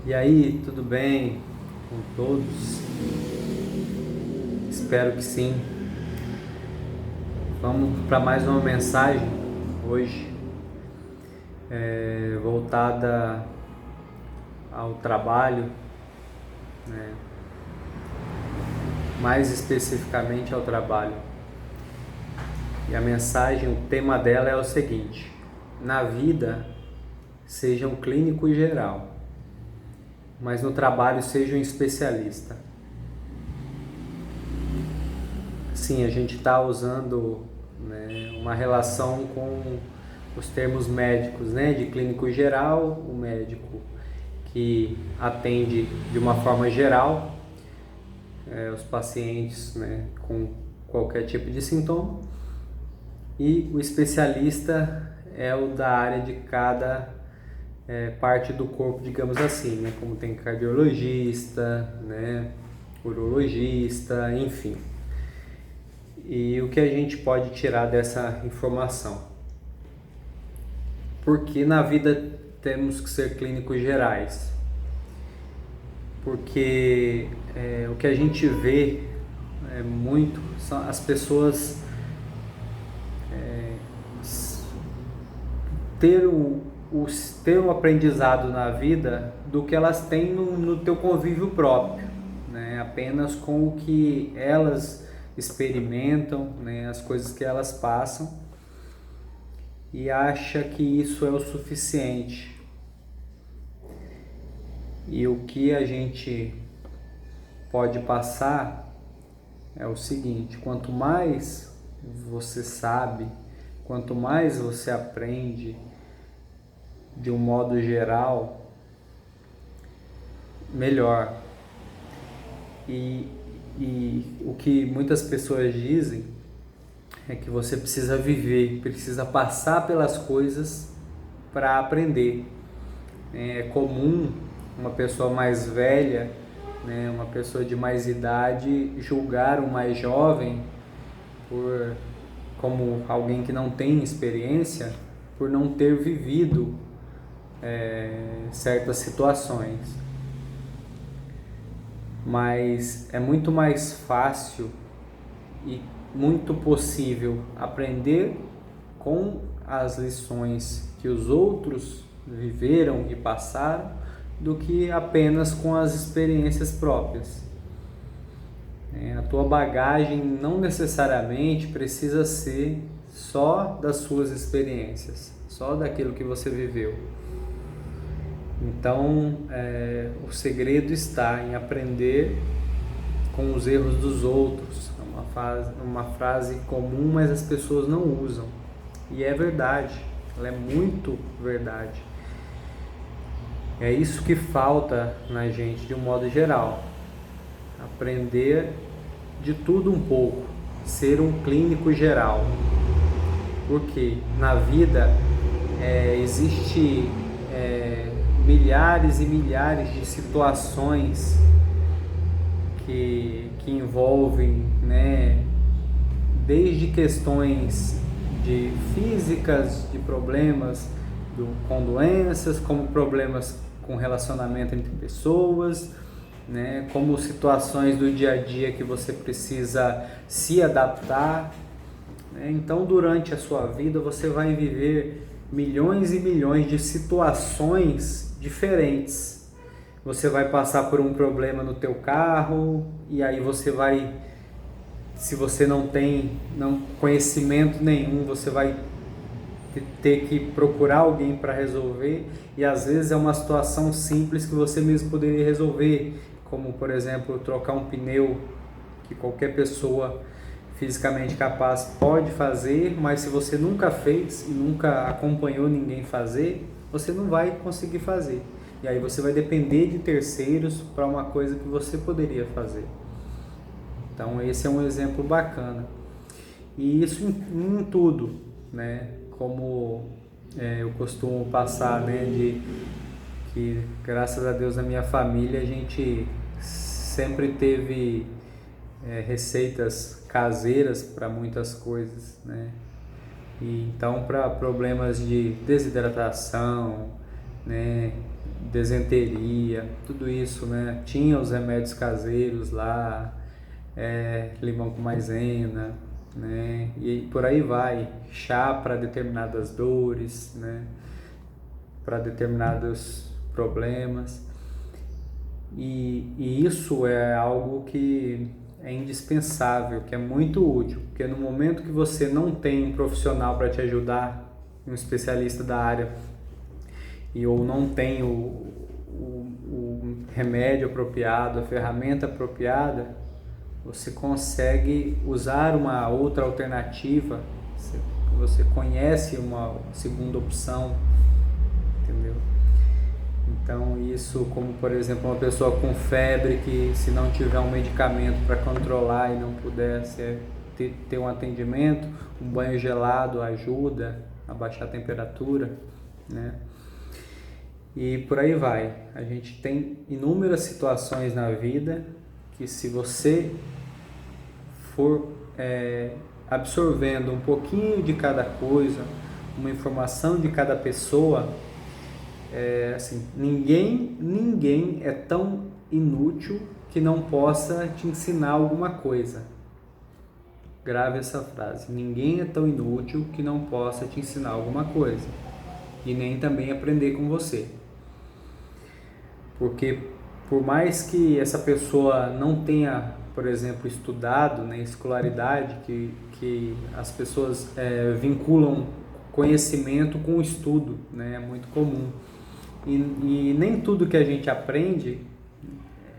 E aí, tudo bem com todos? Espero que sim. Vamos para mais uma mensagem hoje, voltada ao trabalho, né? Mais especificamente ao trabalho. E a mensagem, o tema dela é o seguinte: na vida, seja um clínico geral, mas no trabalho seja um especialista. Sim, a gente está usando, né, uma relação com os termos médicos, né, de clínico geral, o médico que atende de uma forma geral os pacientes, né, com qualquer tipo de sintoma, e o especialista é o da área de cada parte do corpo, digamos assim, né, como tem cardiologista, né, urologista, enfim. E o que a gente pode tirar dessa informação? Porque na vida temos que ser clínicos gerais? Porque o que a gente vê muito são as pessoas ter ter um aprendizado na vida do que elas têm no teu convívio próprio, né? Apenas com o que elas experimentam, né? As coisas que elas passam, e acha que isso é o suficiente. E o que a gente pode passar é o seguinte: quanto mais você sabe, quanto mais você aprende de um modo geral, melhor. E, e o que muitas pessoas dizem é que você precisa viver, precisa passar pelas coisas para aprender. É comum uma pessoa mais velha, né, uma pessoa de mais idade, julgar o mais jovem por como alguém que não tem experiência, por não ter vivido certas situações. Mas é muito mais fácil e muito possível aprender com as lições que os outros viveram e passaram do que apenas com as experiências próprias. A tua bagagem não necessariamente precisa ser só das suas experiências, só daquilo que você viveu. Então, o segredo está em aprender com os erros dos outros. É uma frase comum, mas as pessoas não usam. E é verdade, ela é muito verdade. É isso que falta na gente, de um modo geral. Aprender de tudo um pouco, ser um clínico geral. Porque na vida existe milhares e milhares de situações que envolvem, né, desde questões de físicas, de problemas com doenças, como problemas com relacionamento entre pessoas, né, como situações do dia a dia que você precisa se adaptar. Então, durante a sua vida, você vai viver milhões e milhões de situações diferentes. Você vai passar por um problema no teu carro, e aí você vai, se você não tem conhecimento nenhum, você vai ter que procurar alguém para resolver, e às vezes é uma situação simples que você mesmo poderia resolver, como por exemplo trocar um pneu, que qualquer pessoa fisicamente capaz pode fazer, mas se você nunca fez e nunca acompanhou ninguém fazer, você não vai conseguir fazer. E aí você vai depender de terceiros para uma coisa que você poderia fazer. Então esse é um exemplo bacana. E isso em tudo, né? Como eu costumo passar, né? De que graças a Deus na minha família a gente sempre teve receitas caseiras para muitas coisas, né? E então para problemas de desidratação, né? desenteria, tudo isso, né? Tinha os remédios caseiros lá, limão com maisena, né? E por aí vai, chá para determinadas dores, né? Para determinados problemas. E isso é algo que é indispensável, que é muito útil, porque no momento que você não tem um profissional para te ajudar, um especialista da área, ou não tem o remédio apropriado, a ferramenta apropriada, você consegue usar uma outra alternativa, você conhece uma segunda opção, entendeu? Então isso, como por exemplo uma pessoa com febre que se não tiver um medicamento para controlar e não puder ter um atendimento, um banho gelado ajuda a baixar a temperatura, né? E por aí vai. A gente tem inúmeras situações na vida que, se você for absorvendo um pouquinho de cada coisa, uma informação de cada pessoa, assim, ninguém é tão inútil que não possa te ensinar alguma coisa. Grave essa frase. Ninguém é tão inútil que não possa te ensinar alguma coisa. E nem também aprender com você. Porque por mais que essa pessoa não tenha, por exemplo, estudado, né, escolaridade, que as pessoas vinculam conhecimento com o estudo, né, é muito comum. E nem tudo que a gente aprende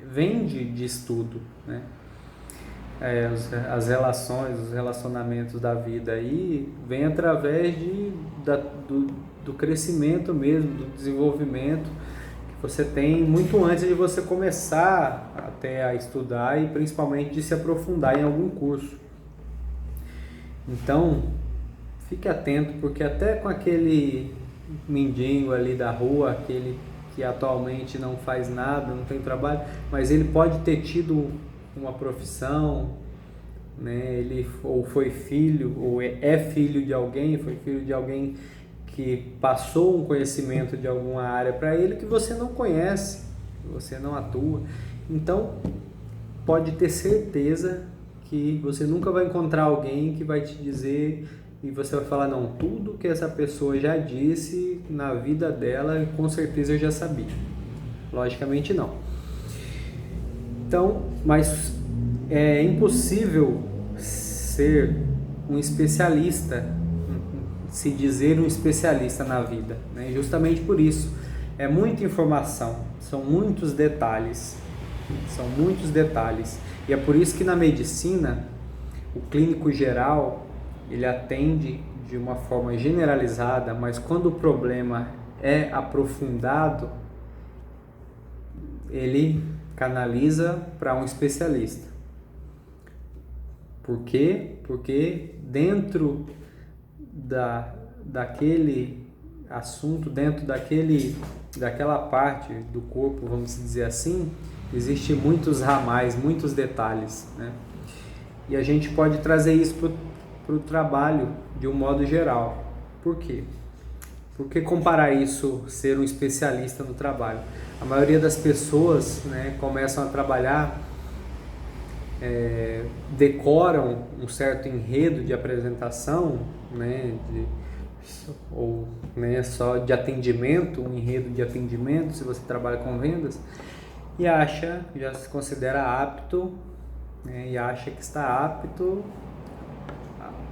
vem de estudo, né? As relações, os relacionamentos da vida aí vem através do crescimento mesmo, do desenvolvimento que você tem muito antes de você começar até a estudar e principalmente de se aprofundar em algum curso. Então, fique atento, porque até com aquele mendigo ali da rua, aquele que atualmente não faz nada, não tem trabalho, mas ele pode ter tido uma profissão, né? Ele ou foi filho, ou é filho de alguém, foi filho de alguém que passou um conhecimento de alguma área para ele que você não conhece, que você não atua. Então, pode ter certeza que você nunca vai encontrar alguém que vai te dizer e você vai falar, não, tudo que essa pessoa já disse na vida dela, com certeza eu já sabia. Logicamente não. Então, mas é impossível ser um especialista, se dizer um especialista na vida, né? Justamente por isso, é muita informação, são muitos detalhes, e é por isso que na medicina, o clínico geral, ele atende de uma forma generalizada, mas quando o problema é aprofundado, ele canaliza para um especialista. Por quê? Porque dentro daquele assunto, dentro daquela parte do corpo, vamos dizer assim, existe muitos ramais, muitos detalhes, né? E a gente pode trazer isso para o trabalho de um modo geral. Por quê? Por que comparar isso, ser um especialista no trabalho? A maioria das pessoas, né, começam a trabalhar, decoram um certo enredo de apresentação, né, ou só de atendimento, um enredo de atendimento, se você trabalha com vendas, e já se considera apto, né, e acha que está apto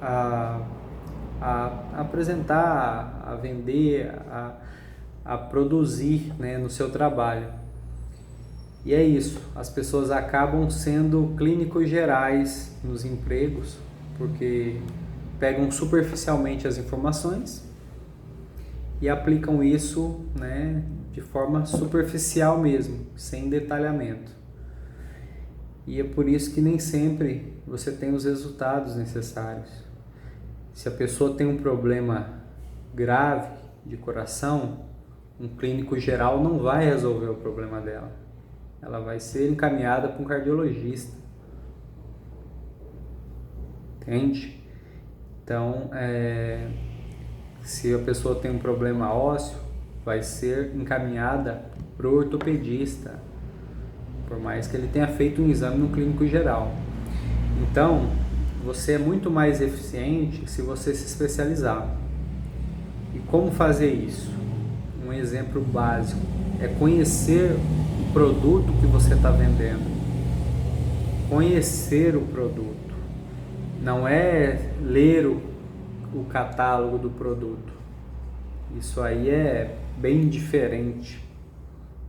a apresentar, a vender, a produzir, né, no seu trabalho. E é isso, as pessoas acabam sendo clínicos gerais nos empregos, porque pegam superficialmente as informações e aplicam isso, né, de forma superficial mesmo, sem detalhamento. E é por isso que nem sempre você tem os resultados necessários. Se a pessoa tem um problema grave de coração, um clínico geral não vai resolver o problema dela. Ela vai ser encaminhada para um cardiologista. Entende? Então, se a pessoa tem um problema ósseo, vai ser encaminhada para o ortopedista, por mais que ele tenha feito um exame no clínico geral. Então, você é muito mais eficiente se você se especializar. E como fazer isso? Um exemplo básico é conhecer o produto que você está vendendo. Conhecer o produto. Não é ler o catálogo do produto. Isso aí é bem diferente.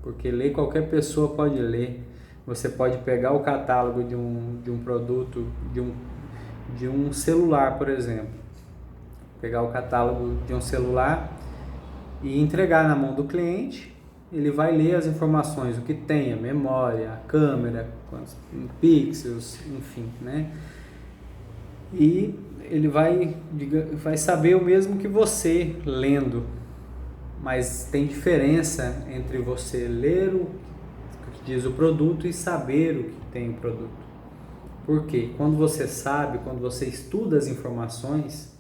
Porque ler qualquer pessoa pode ler. Você pode pegar o catálogo de um produto, de um celular, por exemplo. Pegar o catálogo de um celular e entregar na mão do cliente. Ele vai ler as informações, o que tem, a memória, a câmera, quantos pixels, enfim, né? E ele vai saber o mesmo que você lendo. Mas tem diferença entre você ler o que diz o produto e saber o que tem o produto. Por quê? Quando você sabe, quando você estuda as informações,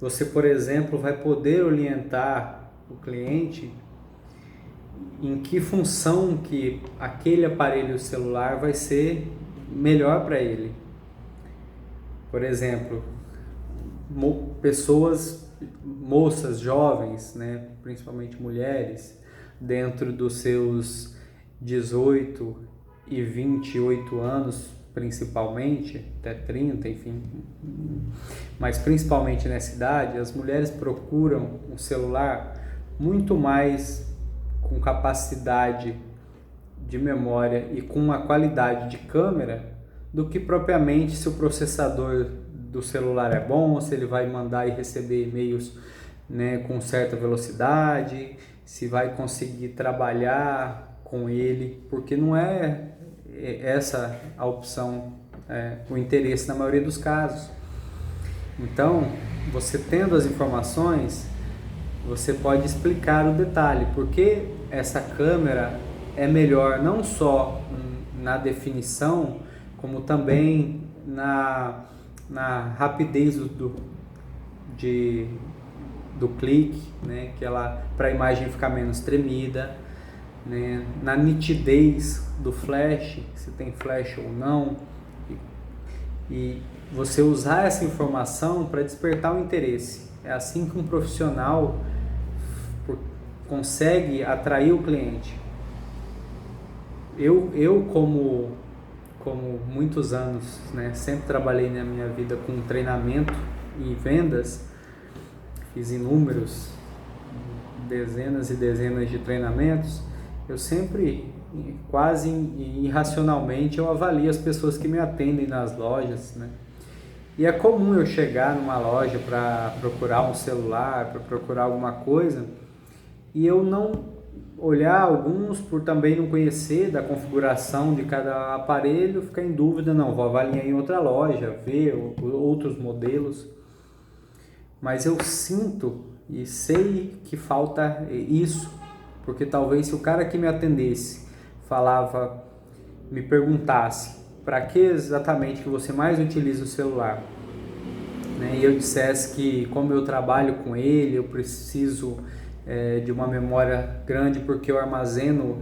você, por exemplo, vai poder orientar o cliente em que função que aquele aparelho celular vai ser melhor para ele. Por exemplo, moças jovens, né, principalmente mulheres, dentro dos seus 18 e 28 anos, principalmente, até 30, enfim, mas principalmente nessa idade, as mulheres procuram um celular muito mais com capacidade de memória e com uma qualidade de câmera do que propriamente se o processador do celular é bom, se ele vai mandar e receber e-mails, né, com certa velocidade, se vai conseguir trabalhar com ele, porque não é essa a opção, o interesse na maioria dos casos. Então, você tendo as informações, você pode explicar o detalhe, porque essa câmera é melhor não só na definição, como também na rapidez do clique, né, que ela, para a imagem ficar menos tremida, né, na nitidez do flash, se tem flash ou não, e você usar essa informação para despertar o interesse. É assim que um profissional consegue atrair o cliente. Eu como muitos anos, né, sempre trabalhei na minha vida com treinamento e vendas, fiz inúmeros, dezenas e dezenas de treinamentos. Eu sempre, quase irracionalmente, eu avalio as pessoas que me atendem nas lojas, né? E é comum eu chegar numa loja para procurar um celular, para procurar alguma coisa, e eu não olhar alguns por também não conhecer da configuração de cada aparelho, ficar em dúvida, não, vou avaliar em outra loja, ver outros modelos. Mas eu sinto e sei que falta isso, porque talvez se o cara que me atendesse me perguntasse para que exatamente que você mais utiliza o celular, né, e eu dissesse que como eu trabalho com ele, eu preciso de uma memória grande porque eu armazeno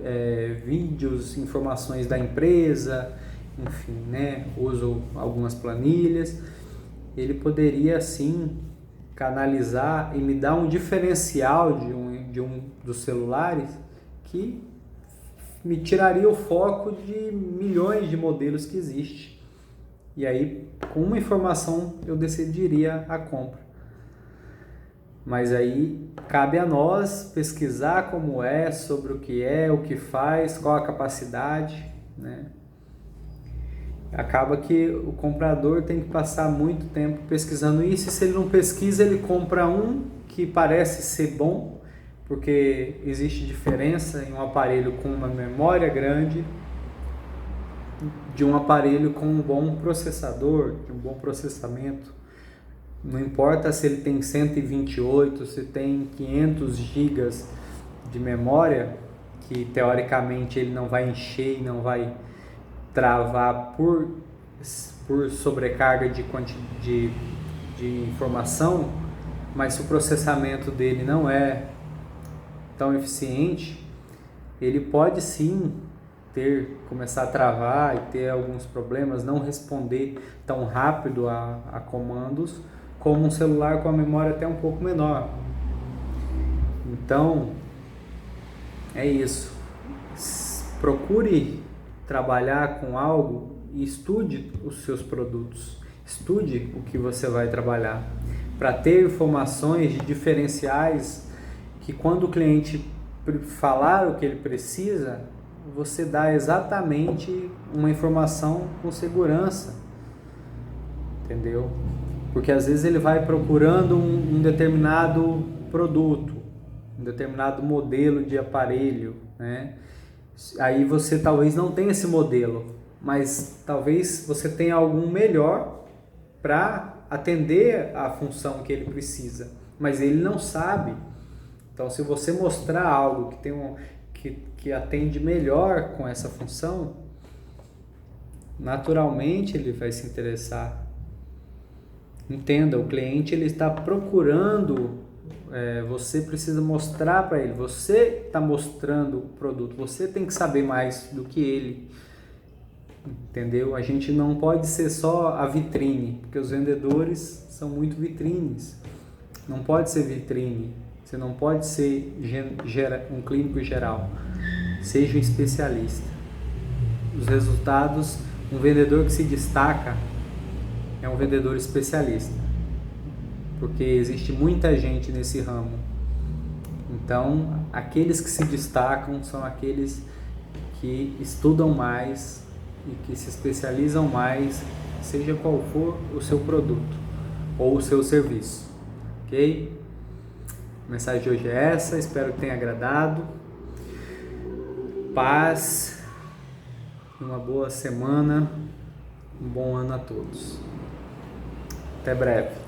vídeos, informações da empresa, enfim, né, uso algumas planilhas, ele poderia sim canalizar e me dar um diferencial de um dos celulares que me tiraria o foco de milhões de modelos que existem. E aí, com uma informação, eu decidiria a compra. Mas aí, cabe a nós pesquisar como é, sobre o que faz, qual a capacidade, né? Acaba que o comprador tem que passar muito tempo pesquisando isso, e se ele não pesquisa, ele compra um que parece ser bom, porque existe diferença em um aparelho com uma memória grande de um aparelho com um bom processador, de um bom processamento. Não importa se ele tem 128, se tem 500 GB de memória, que teoricamente ele não vai encher e não vai travar por sobrecarga de informação, mas se o processamento dele não é tão eficiente, ele pode sim começar a travar e ter alguns problemas, não responder tão rápido a comandos, como um celular com a memória até um pouco menor. Então, é isso. Procure trabalhar com algo e estude os seus produtos. Estude o que você vai trabalhar, para ter informações de diferenciais que quando o cliente falar o que ele precisa, você dá exatamente uma informação com segurança, entendeu? Porque às vezes ele vai procurando um determinado produto, um determinado modelo de aparelho, né? Aí você talvez não tenha esse modelo, mas talvez você tenha algum melhor para atender a função que ele precisa, mas ele não sabe. Então, se você mostrar algo que tem que atende melhor com essa função, naturalmente ele vai se interessar. Entenda, o cliente ele está procurando, você precisa mostrar para ele, você está mostrando o produto, você tem que saber mais do que ele, entendeu? A gente não pode ser só a vitrine, porque os vendedores são muito vitrines, não pode ser vitrine, você não pode ser um clínico geral, seja um especialista. Os resultados, um vendedor que se destaca é um vendedor especialista, porque existe muita gente nesse ramo. Então, aqueles que se destacam são aqueles que estudam mais e que se especializam mais, seja qual for o seu produto ou o seu serviço, ok? A mensagem de hoje é essa, espero que tenha agradado. Paz, uma boa semana, um bom ano a todos. Até breve.